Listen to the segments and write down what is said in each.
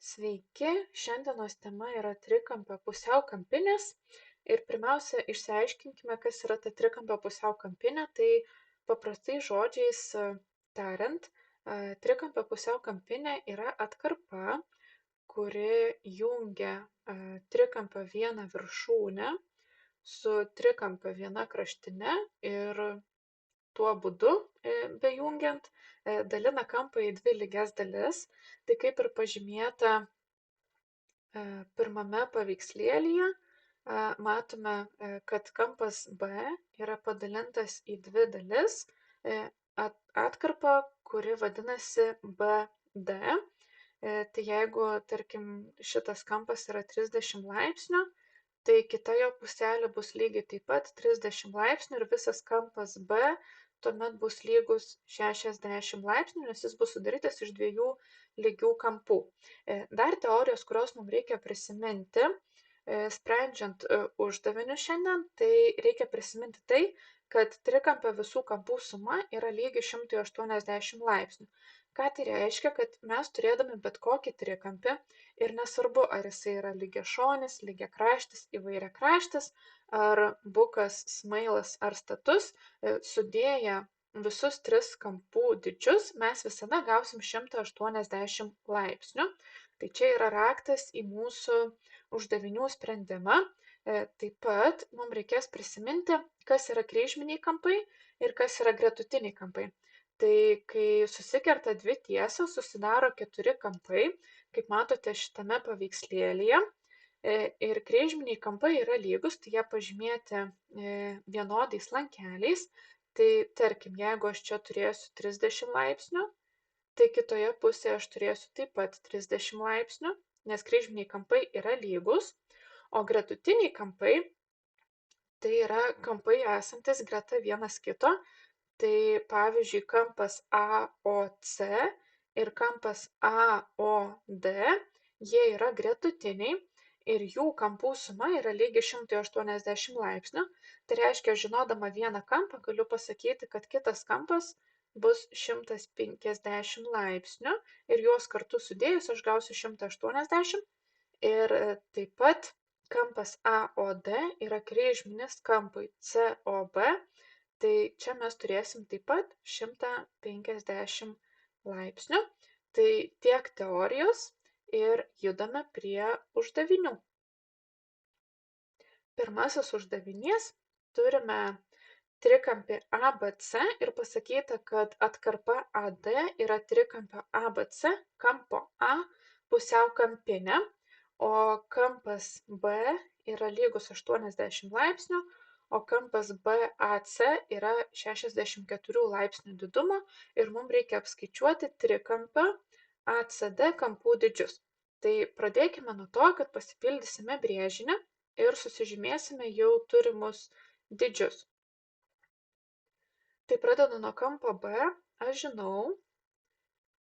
Sveiki, šiandienos tema yra trikampio pusiaukampinės ir pirmiausia išsiaiškinkime, kas yra ta trikampio pusiaukampinė. Tai paprastais žodžiais tariant, trikampio pusiaukampinė yra atkarpa, kuri jungia trikampio vieną viršūnę su trikampio viena kraštine ir tuo būdu bejungiant dalina kampą į dvi lygias dalis. Tai kaip ir pažymėta pirmame paveikslėlyje, matome, kad kampas B yra padalintas į dvi dalis atkarpą, kuri vadinasi BD. Tai jeigu, tarkim, šitas kampas yra 30 laipsnių, tai kita jo puselė bus lygiai taip pat 30 laipsnių ir visas kampas B tuomet bus lygus 60 laipsnių, nes jis bus sudarytas iš dviejų lygių kampų. Dar teorijos, kurios mums reikia prisiminti, sprendžiant uždavinius šiandien, tai reikia prisiminti tai, kad trikampio visų kampų suma yra lygi 180 laipsnių. Ką tai reiškia, kad mes turėdami bet kokį trikampį ir nesvarbu, ar jisai yra lygiašonis, lygiakraštis, įvairiakraštis, ar bukas, smailas ar status, sudėję visus tris kampų dydžius, mes visada gausim 180 laipsnių. Tai čia yra raktas į mūsų uždavinių sprendimą. Taip pat mums reikės prisiminti, kas yra kryžminiai kampai ir kas yra gretutiniai kampai. Tai kai susikerta dvi tiesios, susidaro 4 kampai, kaip matote šitame paveikslėlyje. Ir kryžminiai kampai yra lygus, tai jie pažymėti vienodais lankeliais. Tai tarkim, jeigu aš čia turėsiu 30 laipsnių, tai kitoje pusėje aš turėsiu taip pat 30 laipsnių, nes kryžminiai kampai yra lygus, o gretutiniai kampai tai yra kampai esantis greta vienas kito. Tai pavyzdžiui, kampas AOC ir kampas AOD, jie yra gretutiniai ir jų kampų suma yra lygi 180 laipsnių. Tai reiškia, žinodama vieną kampą, galiu pasakyti, kad kitas kampas bus 150 laipsnių ir juos kartu sudėjus aš gausiu 180. Ir taip pat kampas AOD yra kryžminis kampui COB. Tai čia mes turėsim taip pat 150 laipsnių. Tai tiek teorijos ir judame prie uždavinių. Pirmasis uždavinys turime trikampį ABC ir pasakyta, kad atkarpa AD yra trikampio ABC kampo A pusiaukampinė, o kampas B yra lygus 80 laipsnių, o kampas BAC yra 64 laipsnių didumo ir mums reikia apskaičiuoti trikampio ACD kampų dydžius. Tai pradėkime nuo to, kad pasipildysime brėžinį ir susižymėsime jau turimus dydžius. Tai pradedu nuo kampo B, aš žinau,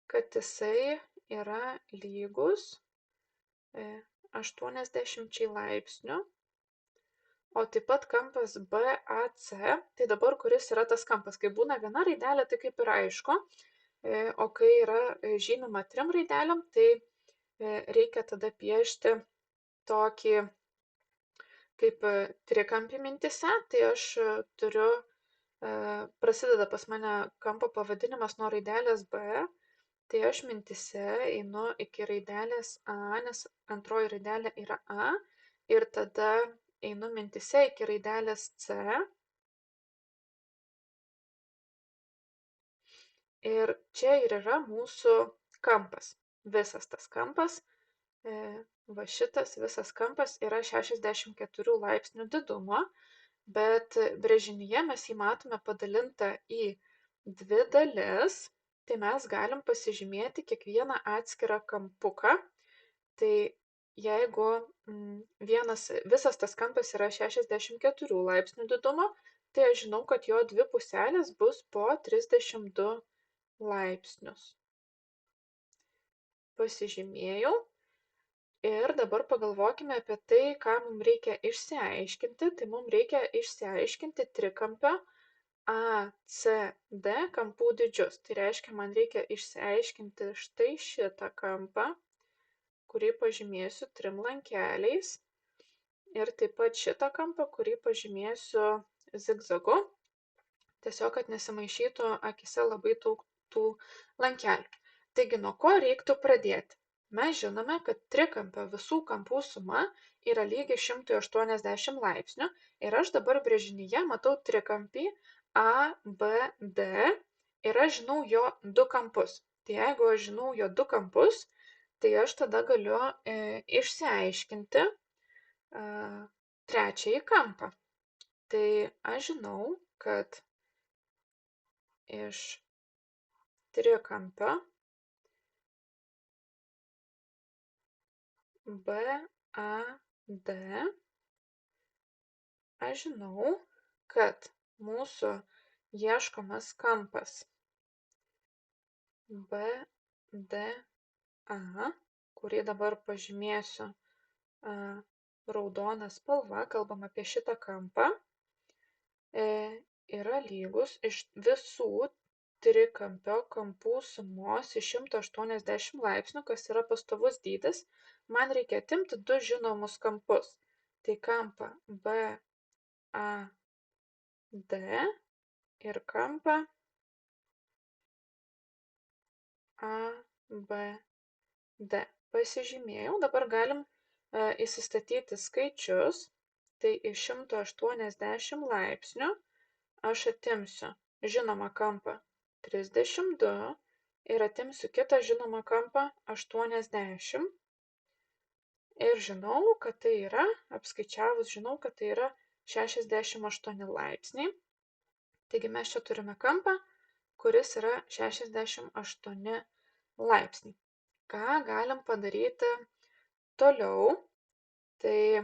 kad jisai yra lygus 80 laipsnių. O taip pat kampas BAC, tai dabar kuris yra tas kampas, kai būna viena raidelė, tai kaip ir aišku, o kai yra žymima 3 raidelėm, tai reikia tada piešti tokį kaip trikampį mintise, tai aš turiu, prasideda pas mane kampo pavadinimas nuo raidelės B, tai aš mintise einu iki raidelės A, nes antroji raidelė yra A, ir tada einu mintise iki raidelės C. Ir čia ir yra mūsų kampas. Visas tas kampas, va šitas visas kampas yra 64 laipsnių didumo, bet brėžinyje mes jį matome padalintą į dvi dalis, tai mes galim pasižymėti kiekvieną atskirą kampuką. Tai jeigu visas tas kampas yra 64 laipsnių didumo, tai aš žinau, kad jo dvi puselės bus po 32 laipsnius. Pasižymėjau. Ir dabar pagalvokime apie tai, ką mums reikia išsiaiškinti. Tai mums reikia išsiaiškinti trikampio ACD kampų dydžius. Tai reiškia, man reikia išsiaiškinti štai šitą kampą, kurį pažymėsiu 3 lankeliais. Ir taip pat šitą kampą, kurį pažymėsiu zigzagu. Tiesiog, kad nesimaišytų akyse labai daug tų lankelių. Taigi, nuo ko reiktų pradėti? Mes žinome, kad trikampio visų kampų suma yra lygi 180 laipsnių ir aš dabar brėžinyje matau trikampį ABD ir aš žinau jo du kampus. Tai jeigu aš žinau jo du kampus, tai aš tada galiu išsiaiškinti trečiąjį kampą. Tai aš žinau, kad iš trikampio BAD aš žinau, kad mūsų ieškomas kampas BDA, kurį dabar pažymėsiu raudona spalva, kalbam apie šitą kampą, yra lygus iš visų trikampio kampų sumos iš 180 laipsnių, kas yra pastovus dydis. Man reikia atimti du žinomus kampus. Tai kampą BAD ir kampą ABD. Pasižymėjau, dabar galim įsistatyti skaičius. Tai iš 180 laipsnių aš atimsiu žinomą kampą 32 ir atimsiu kitą žinomą kampą 80. Ir žinau, kad tai yra, apskaičiavus, žinau, kad tai yra 68 laipsniai. Taigi mes čia turime kampą, kuris yra 68 laipsniai. Ką galim padaryti toliau? Tai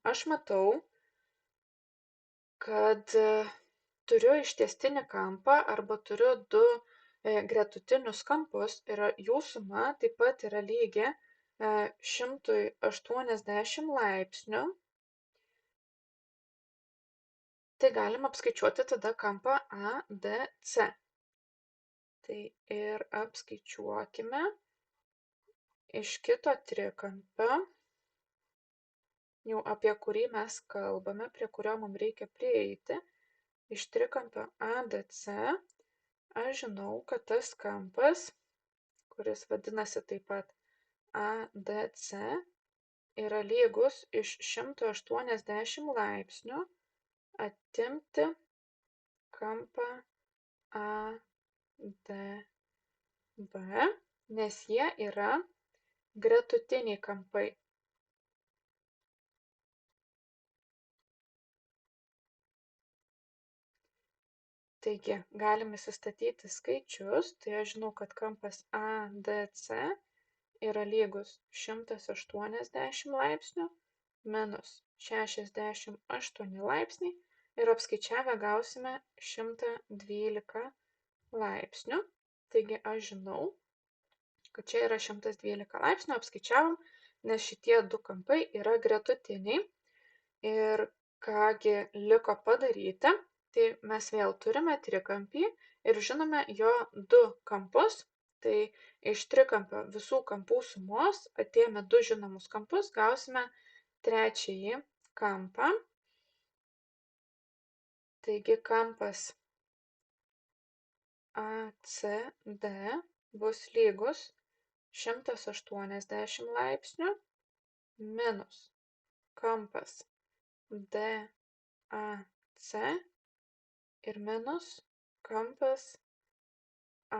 aš matau, kad turiu ištiestinį kampą arba turiu du gretutinius kampus ir jų suma taip pat yra lygi 180 laipsnių. Tai galim apskaičiuoti tada kampą ADC. Tai ir apskaičiuokime iš kito trikampio, jau apie kurį mes kalbame, prie kurio mums reikia prieiti. Iš trikampio ADC aš žinau, kad tas kampas, kuris vadinasi taip pat ADC, yra lygus iš 180 laipsnių atimti kampą ADB, nes jie yra gretutiniai kampai. Taigi, galim įsistatyti skaičius, tai aš žinau, kad kampas ADC yra lygus 180 laipsnių minus 68 laipsniai ir apskaičiavę gausime 112 laipsnių. Taigi aš žinau, kad čia yra 112 laipsnių, apskaičiavom, nes šitie du kampai yra gretutiniai. Ir kągi liko padaryti, tai mes vėl turime trikampį ir žinome jo du kampus. Tai iš trikampio visų kampų sumos atėmę du žinomus kampus gausime trečiąjį kampą. Taigi kampas ACD bus lygus 180 laipsnių minus kampas DAC ir minus kampas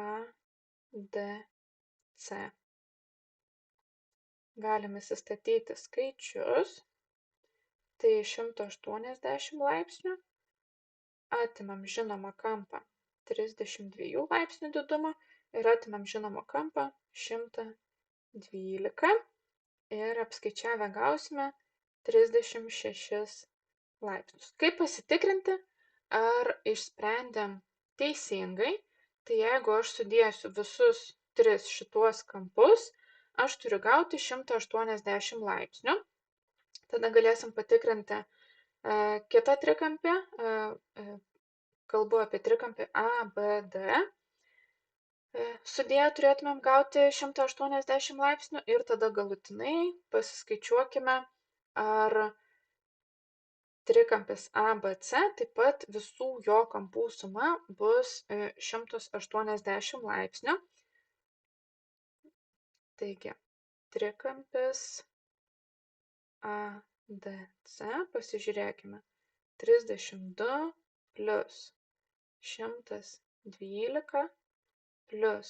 ADC. Galim įsistatyti skaičius. Tai 180 laipsnių atimam žinomą kampą 32 laipsnių didumo ir atimam žinomą kampą 112 ir apskaičiavę gausime 36 laipsnius. Kaip pasitikrinti, ar išsprendėm teisingai? Tai jeigu aš sudėsiu visus tris šituos kampus, aš turiu gauti 180 laipsnių. Tada galėsim patikrinti kitą trikampį, kalbu apie trikampį ABD. Sudėję turėtumėm gauti 180 laipsnių ir tada galutinai pasiskaičiuokime, ar trikampis ABC taip pat visų jo kampų suma bus 180 laipsnių. Taigi, trikampis ADC, pasižiūrėkime, 32 plus 112 plus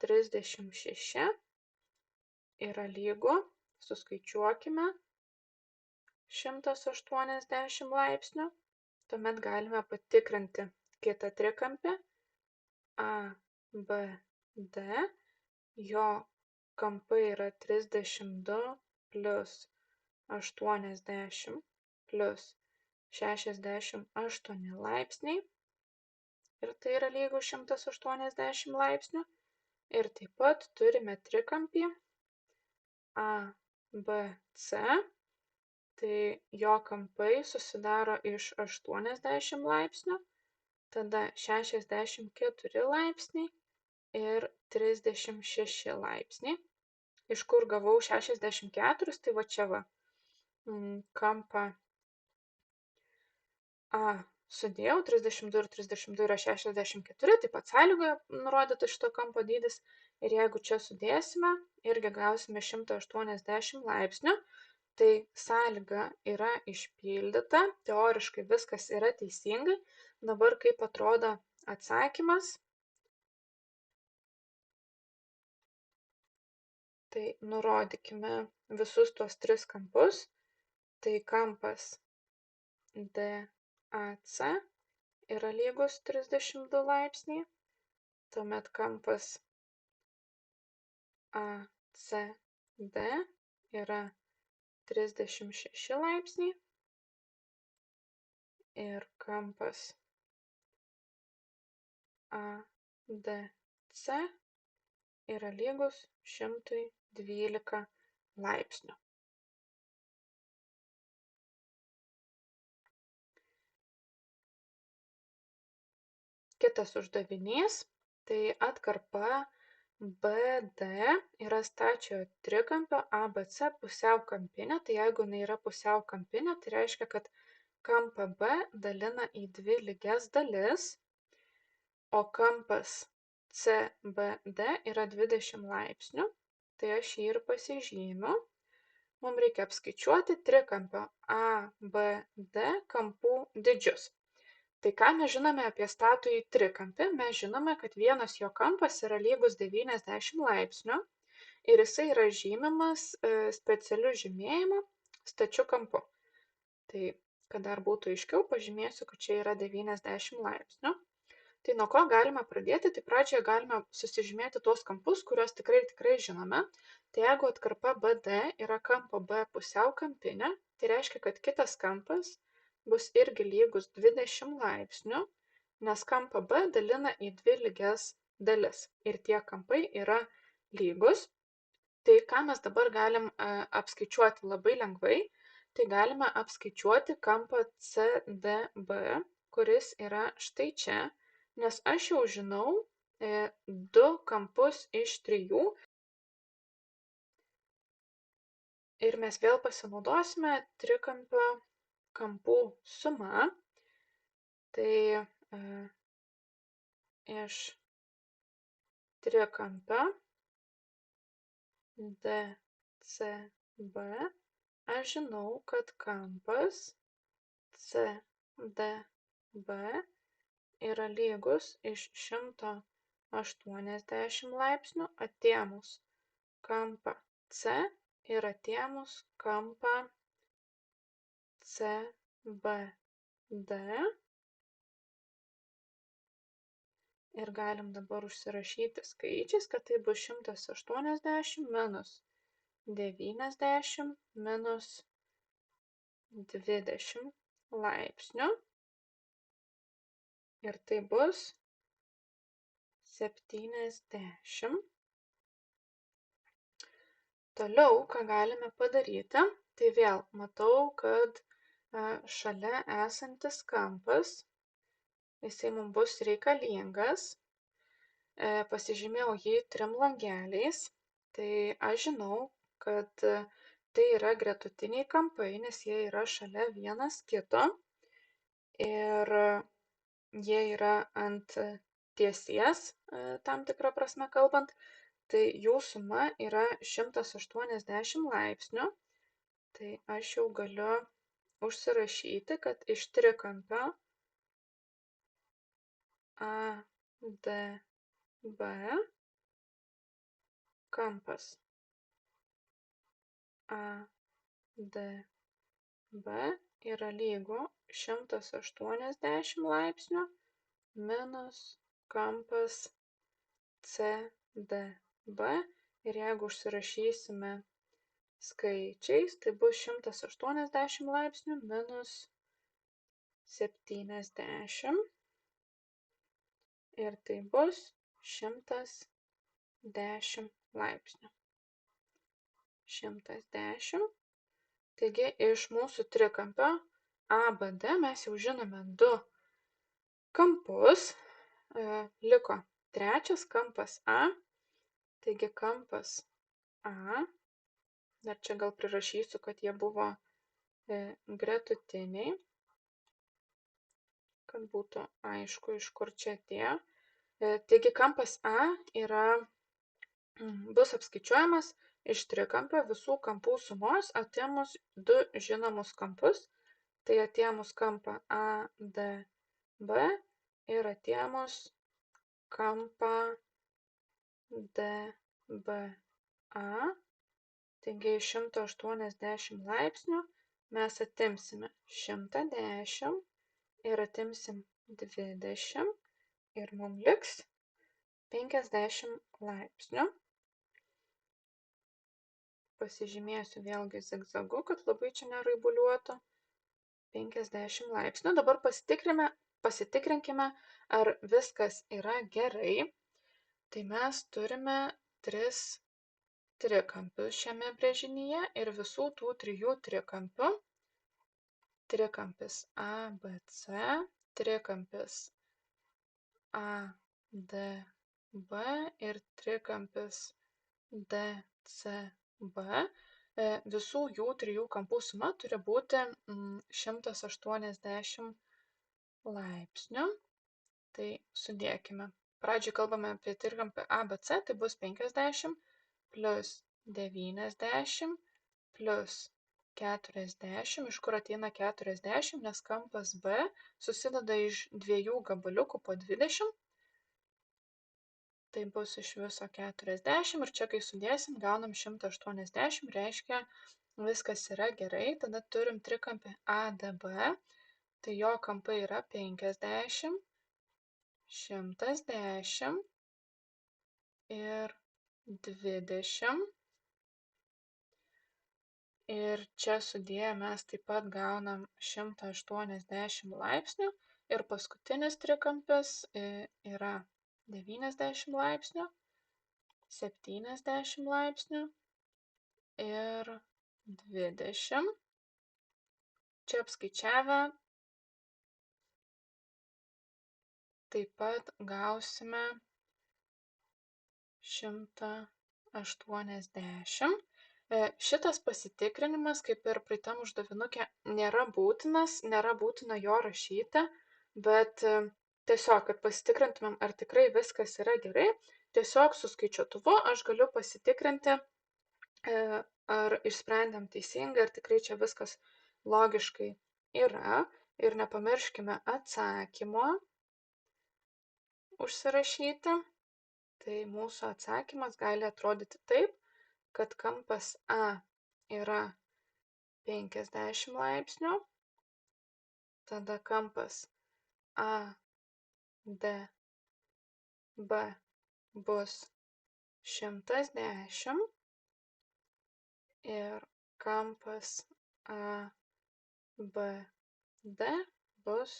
36 yra lygu, suskaičiuokime, 180 laipsnių. Tuomet galime patikrinti kitą trikampį ABD. Jo kampai yra 32 plus 80 plus 68 laipsniai. Ir tai yra lygu 180 laipsnių. Ir taip pat turime trikampį ABC, tai jo kampai susidaro iš 80 laipsnių, tada 64 laipsniai ir 36 laipsniai. Iš kur gavau 64, tai va čia va, kampą A sudėjau, 32 ir 32 yra 64, taip pat sąlygoje nurodytas šito kampo dydis. Ir jeigu čia sudėsime, irgi gausime 180 laipsnių. Tai sąlyga yra išpildyta, teoriškai viskas yra teisingai. Dabar kaip atrodo atsakymas. Tai nurodykime visus tuos tris kampus. Tai kampas DAC yra lygus 32 laipsniai, tuomet kampas ACD yra 36 laipsniai ir kampas ADC yra lygus 112 laipsnių. Kitas uždavinys, tai atkarpa BD yra stačiojo trikampio ABC pusiaukampinė, tai jeigu jinai yra pusiaukampinė, tai reiškia, kad kampą B dalina į dvi lygias dalis, o kampas CBD yra 20 laipsnių, tai aš jį ir pasižymiu. Mums reikia apskaičiuoti trikampio ABD kampų dydžius. Tai ką mes žinome apie statųjį trikampį? Mes žinome, kad vienas jo kampas yra lygus 90 laipsnių ir jisai yra žymimas specialiu žymėjimu stačiu kampu. Tai, kad dar būtų aiškiau, pažymėsiu, kad čia yra 90 laipsnių. Tai nuo ko galime pradėti? Tai pradžioje galime susižymėti tuos kampus, kuriuos tikrai žinome. Tai jeigu atkarpa BD yra kampo B pusiaukampinė, tai reiškia, kad kitas kampas bus irgi lygus 20 laipsnių, nes kampą B dalina į dvi lygias dalis ir tie kampai yra lygus. Tai ką mes dabar galim apskaičiuoti labai lengvai, tai galime apskaičiuoti kampą CDB, kuris yra štai čia, nes aš jau žinau du kampus iš trijų. Ir mes vėl pasinaudosime trikampio kampų suma. Tai iš trikampio DCB aš žinau, kad kampas CDB yra lygus iš 180 laipsnių atėmus kampą C ir atėmus kampą CBD. Ir galim dabar užsirašyti skaičiais, kad tai bus 180 minus 90 minus 20 laipsnių. Ir tai bus 70. Toliau, ką galime padaryti, tai vėl matau, kad šalia esantis kampas, jisai mums bus reikalingas. pasižymėjau jį 3 langeliais, tai aš žinau, kad tai yra gretutiniai kampai, nes jie yra šalia vienas kito ir jie yra ant tiesies, tam tikrą prasme kalbant, tai jų suma yra 180 laipsnių, tai aš jau galiu užsirašyti, kad iš trikampio ADB kampas ADB yra lygu 180 laipsnių minus kampas CDB ir jeigu užsirašysime skaičiais, tai bus 180 laipsnių minus 70 ir tai bus 110 laipsnių. 110. Taigi iš mūsų trikampio ABD mes jau žinome 2 kampus. Liko trečias kampas A. Taigi kampas A. Dar čia gal prirašysiu, kad jie buvo gretutiniai, kad būtų aišku, iš kur čia atėjo. Taigi kampas A bus apskaičiuojamas iš trikampio visų kampų sumos atėmus 2 žinomus kampus, tai atėmus kampą ADB ir atėmus kampą DBA. Taigi iš 180 laipsnių mes atimsime 110 ir atimsim 20 ir mums liks 50 laipsnių. Pasižymėsiu vėlgi zigzagu, kad labai čia neraibuliuotų. 50 laipsnių. Dabar pasitikrinkime, ar viskas yra gerai. Tai mes turime 3 trikampius šiame brėžinyje ir visų tų 3 trikampių, trikampis ABC, trikampis ADB ir trikampis DCB, visų jų 3 kampų suma turi būti 180 laipsnių. Tai sudėkime. Pradžiai kalbame apie trikampį ABC, tai bus 50 plus 90 plus 40, iš kur ateina 40, nes kampas B susideda iš 2 gabaliukų po 20. Tai bus iš viso 40 ir čia kai sudėsim, gaunam 180, reiškia viskas yra gerai. Tada turim trikampį ADB, tai jo kampai yra 50, 110 ir 20. Ir čia sudėję mes taip pat gaunam 180 laipsnių ir paskutinis trikampis yra 90 laipsnių, 70 laipsnių ir 20. Čia apskaičiavę taip pat gausime 180. Šitas pasitikrinimas, kaip ir praeitam uždavinuke, nėra būtinas, nėra būtina jo rašyti, bet tiesiog, kad pasitikrintumėm, ar tikrai viskas yra gerai, tiesiog su skaičiuotuvu aš galiu pasitikrinti, ar išsprendėm teisingai, ar tikrai čia viskas logiškai yra. Ir nepamirškime atsakymo užsirašyti. Tai mūsų atsakymas gali atrodyti taip, kad kampas A yra 50 laipsnių, tada kampas ADB bus 110 ir kampas ABD bus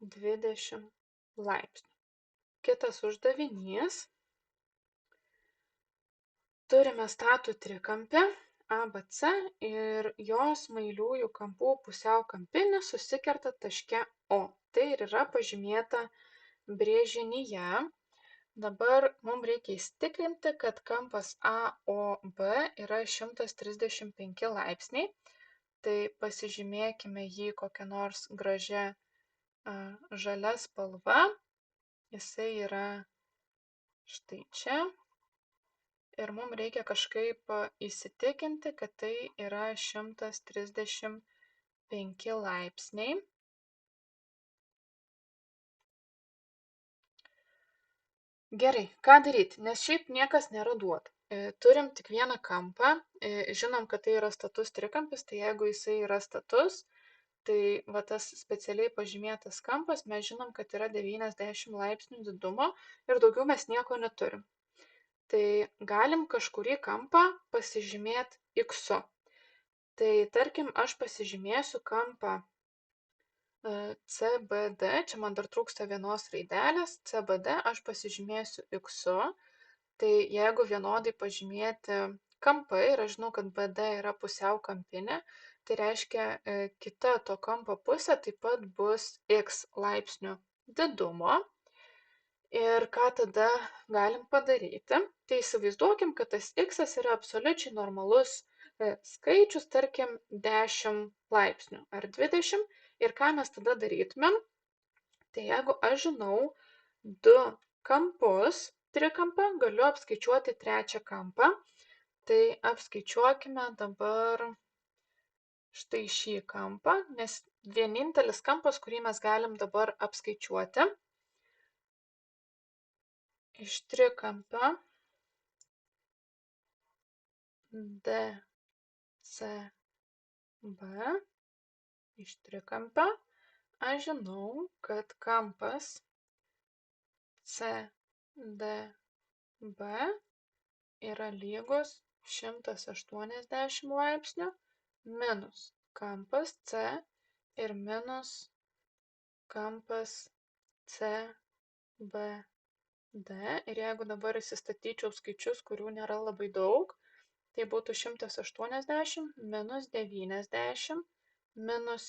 20 laipsnių. Kitas uždavinys. Turime statų trikampį ABC ir jos smailiųjų kampų pusiaukampinis susikerta taške O. Tai ir yra pažymėta brėžinyje. Dabar mums reikia įsitikinti, kad kampas AOB yra 135 laipsniai. Tai pasižymėkime jį kokią nors gražią žalia spalva. Jisai yra štai čia. Ir mums reikia kažkaip įsitikinti, kad tai yra 135 laipsniai. Gerai, ką daryti, nes šiaip niekas nėra duota. Turim tik vieną kampą, žinom, kad tai yra status trikampis, tai jeigu jisai yra status, tai va tas specialiai pažymėtas kampas, mes žinom, kad yra 90 laipsnių didumo ir daugiau mes nieko neturim. Tai galim kažkurį kampą pasižymėti X. Tai tarkim, aš pasižymėsiu kampą CBD, čia man dar trūksta vienos raidelės, CBD aš pasižymėsiu X, tai jeigu vienodai pažymėti kampai ir aš žinau, kad BD yra pusiau kampinė, tai reiškia kita to kampo pusė taip pat bus X laipsnių didumo. Ir ką tada galim padaryti? Tai įsivaizduokim, kad tas X yra absoliučiai normalus skaičius, tarkim, 10 laipsnių ar 20. Ir ką mes tada darytumėm? Tai jeigu aš žinau du kampus trikampą, galiu apskaičiuoti trečią kampą. Tai apskaičiuokime dabar štai šį kampą, nes vienintelis kampas, kurį mes galim dabar apskaičiuoti. Iš trikampio DCB, iš trikampio, aš žinau, kad kampas CDB yra lygus 180 laipsnių minus kampas C ir minus kampas CBD. Ir jeigu dabar įsistatyčiau skaičius, kurių nėra labai daug, tai būtų 180 minus 90 minus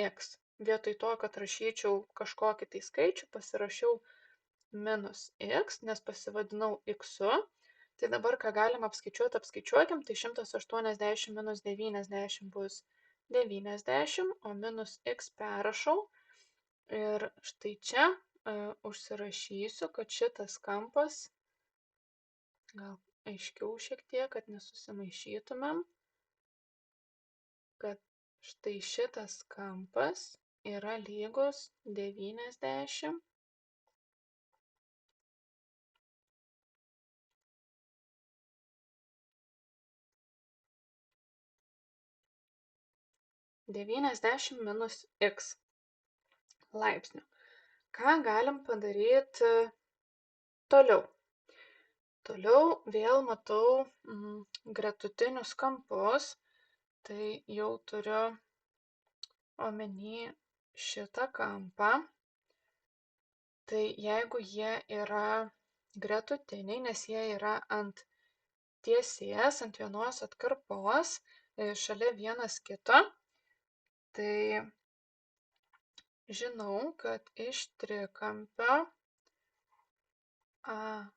X. Vietoj to, kad rašyčiau kažkokį tai skaičių, pasirašiau minus X, nes pasivadinau X. Tai dabar, ką galim apskaičiuoti, apskaičiuokim, tai 180 minus 90 bus 90, o minus X perrašau. Ir štai čia užsirašysiu, kad šitas kampas, gal aiškiau šiek tiek, kad nesusimaišytumėm, kad štai šitas kampas yra lygus 90 minus X laipsnių. Ką galim padaryti toliau? Toliau vėl matau gretutinius kampus, tai jau turiu omeny šitą kampą. Tai jeigu jie yra gretutiniai, nes jie yra ant tiesės, ant vienos atkarpos, šalia vienas kito, tai žinau, kad iš trikampio ADB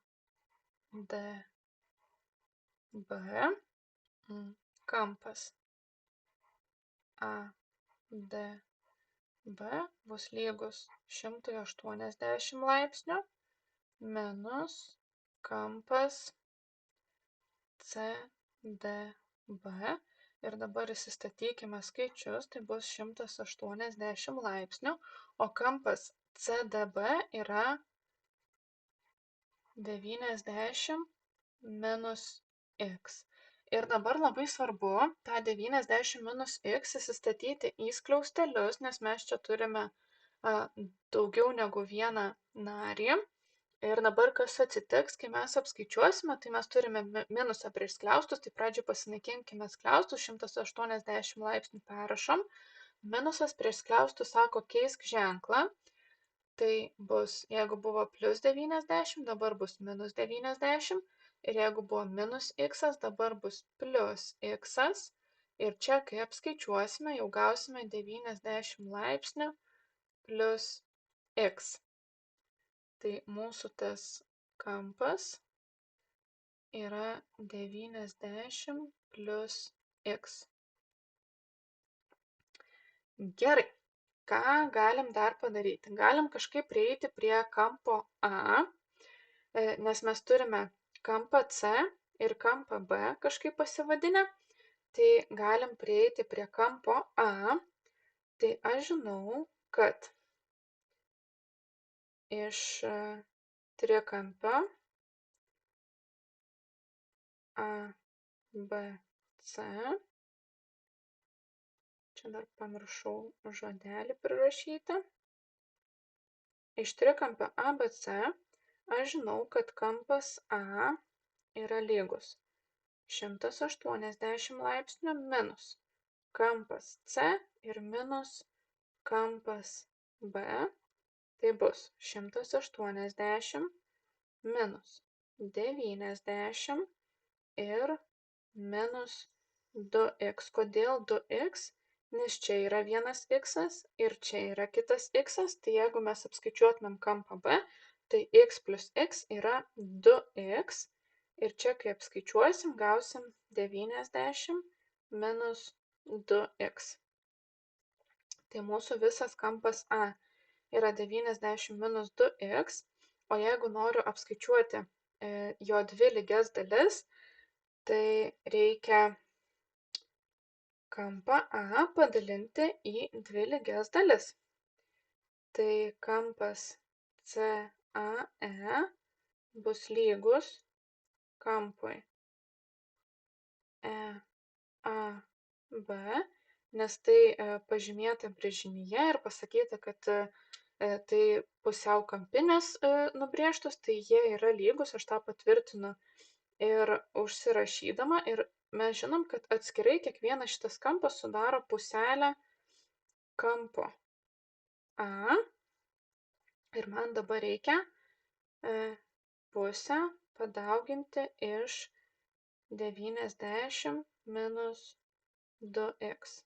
kampas ADB bus lygus 180 laipsnių minus kampas CDB. Ir dabar įsistatykime skaičius, tai bus 180 laipsnių, o kampas CDB yra 90 minus X. Ir dabar labai svarbu tą 90 minus X įsistatyti į skliaustelius, nes mes čia turime daugiau negu vieną narį. Ir dabar kas atsitiks, kai mes apskaičiuosime, tai mes turime minusą prieš skliaustus, tai pradžiai pasinaikinkime skliaustus, 180 laipsnių perrašom. Minusas prieš skliaustus sako keisk ženklą, tai bus, jeigu buvo plus 90, dabar bus minus 90, ir jeigu buvo minus X, dabar bus plus X. Ir čia, kai apskaičiuosime, jau gausime 90 laipsnių plus X. Tai mūsų tas kampas yra 90 plus x. Gerai, ką galim dar padaryti? Galim kažkaip prieiti prie kampo A, nes mes turime kampą C ir kampą B kažkaip pasivadinę. Tai galim prieiti prie kampo A. Tai aš žinau, kad iš trikampio ABC, čia dar pamiršau žodelį prirašyti, iš trikampio ABC aš žinau, kad kampas A yra lygus 180 laipsnių minus kampas C ir minus kampas B. Tai bus 180 minus 90 ir minus 2x. Kodėl 2x? Nes čia yra vienas x ir čia yra kitas x. Tai jeigu mes apskaičiuotumėm kampą B, tai x plus x yra 2x. Ir čia, kai apskaičiuosim, gausim 90 minus 2x. Tai mūsų visas kampas A yra 90 minus 2x, o jeigu noriu apskaičiuoti jo dvi lygias dalis, tai reikia kampą A padalinti į dvi lygias dalis. Tai kampas CAE bus lygus kampui EAB, nes tai pažymėta brėžinyje ir pasakyta, kad tai pusiau kampinės nubrėžtos, tai jie yra lygus, aš tą patvirtinu ir užsirašydama. Ir mes žinom, kad atskirai kiekvienas šitas kampas sudaro puselę kampo A. Ir man dabar reikia pusę padauginti iš 90 minus 2x.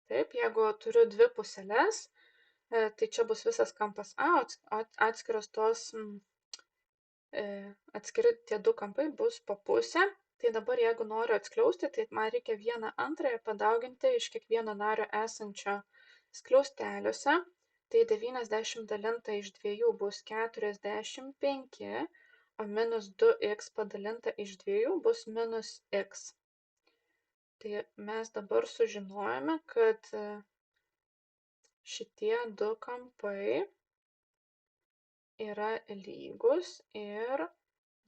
Taip, jeigu turiu dvi puseles, tai čia bus visas kampas A, atskiros atskiri tie du kampai bus po pusę. Tai dabar jeigu noriu atskliausti, tai man reikia vieną antrąją padauginti iš kiekvieno nario esančio skliausteliuose. Tai 90 dalinta iš 2 bus 45, o minus 2x padalinta iš 2 bus minus x. Tai mes dabar sužinojome, kad šitie du kampai yra lygus ir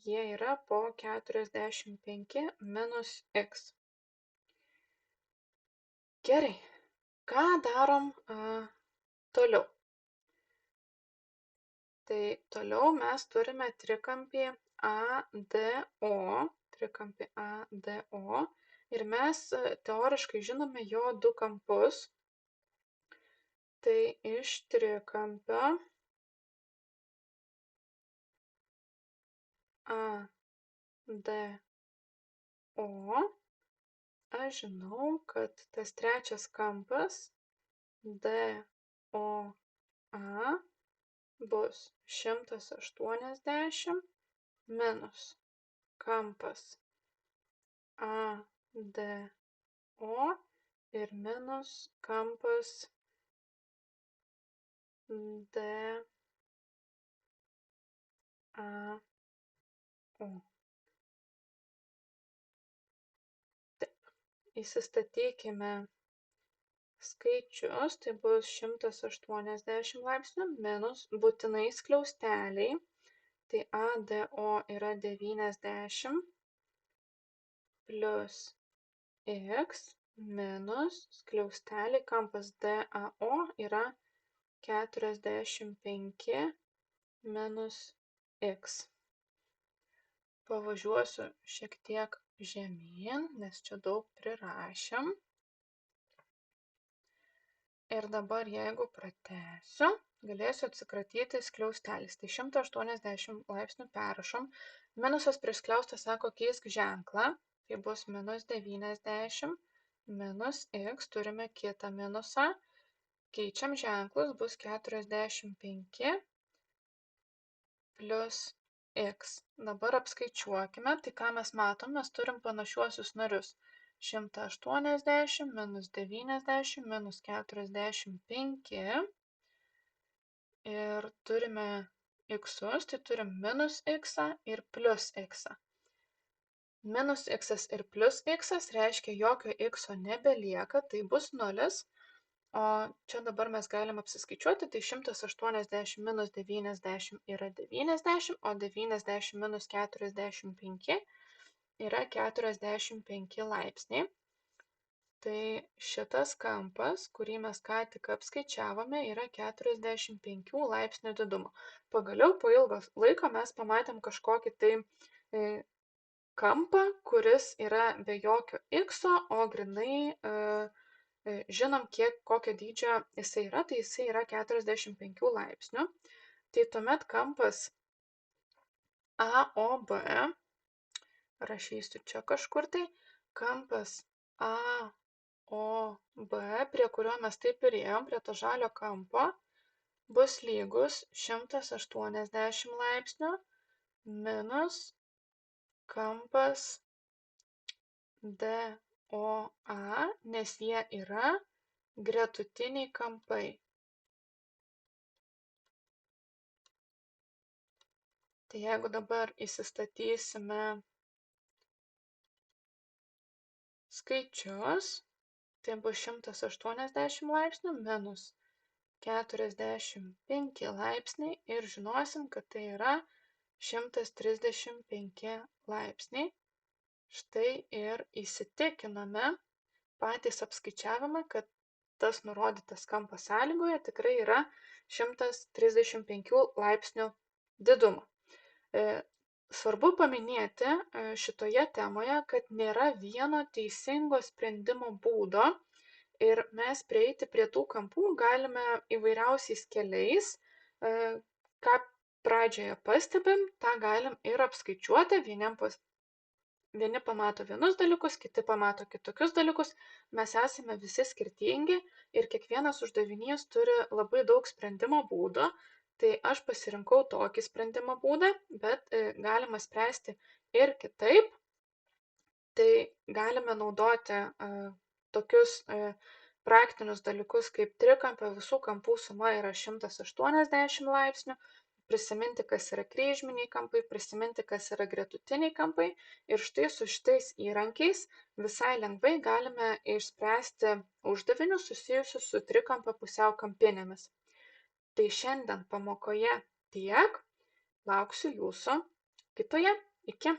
jie yra po 45 minus x. Gerai, ką darom toliau? Tai toliau mes turime trikampį ADO, ir mes teoriškai žinome jo du kampus. Tai iš trikampio ADO aš žinau, kad tas trečias kampas DOA bus 180 minus kampas ADO ir minus kampas DAO. Taip, įsistatykime skaičius, tai bus 180 laipsnių minus būtinai skliausteliai, tai ADO yra 90 plus x minus skliausteliai kampas DAO yra 45 minus x. Pavažiuosiu šiek tiek žemyn, nes čia daug prirašėm. Ir dabar, jeigu pratęsiu, galėsiu atsikratyti skliausteliais. Tai 180 laipsnių perrašom. Minusas prieš skliaustą sako keisk ženklą. Tai bus minus 90 minus x. Turime kitą minusą. Keičiam ženklus, bus 45 plus x. Dabar apskaičiuokime, tai ką mes matom, mes turim panašiuosius narius. 180 minus 90 minus 45 ir turime x'us, tai turim minus x ir plius x. Minus x ir plius x reiškia, jokio x nebelieka, tai bus 0. O čia dabar mes galim apsiskaičiuoti, tai 180 minus 90 yra 90, o 90 minus 45 yra 45 laipsniai. Tai šitas kampas, kurį mes ką tik apskaičiavome, yra 45 laipsnių didumo. Pagaliau po ilgos laiko mes pamatėm kažkokį tai kampą, kuris yra be jokio x, o grinai žinom, kokio dydžio jisai yra, tai jisai yra 45 laipsnių. Tai tuomet kampas AOB, rašysiu čia kažkur tai, kampas AOB, prie kurio mes taip ir ėjom, prie to žalio kampo, bus lygus 180 laipsnių minus kampas DOA, nes jie yra gretutiniai kampai. Tai jeigu dabar įsistatysime skaičius, tai bus 180 laipsnių minus 45 laipsniai ir žinosim, kad tai yra 135 laipsniai. Štai ir įsitikinome patys apskaičiavimą, kad tas nurodytas kampas sąlygoje tikrai yra 135 laipsnių didumo. Svarbu paminėti šitoje temoje, kad nėra vieno teisingo sprendimo būdo ir mes prieiti prie tų kampų galime įvairiausiais keliais. Ką pradžioje pastebim, tą galim ir apskaičiuoti. Vieni pamato vienus dalykus, kiti pamato kitokius dalykus, mes esame visi skirtingi ir kiekvienas uždavinys turi labai daug sprendimo būdų, tai aš pasirinkau tokį sprendimo būdą, bet galima spręsti ir kitaip. Tai galime naudoti tokius praktinius dalykus kaip trikampio visų kampų suma yra 180 laipsnių, prisiminti, kas yra kryžminiai kampai, prisiminti, kas yra gretutiniai kampai. Ir štai su šitais įrankiais visai lengvai galime išspręsti uždavinius susijusius su trikampio pusiaukampinėmis. Tai šiandien pamokoje tiek. Lauksiu jūsų kitoje. Iki.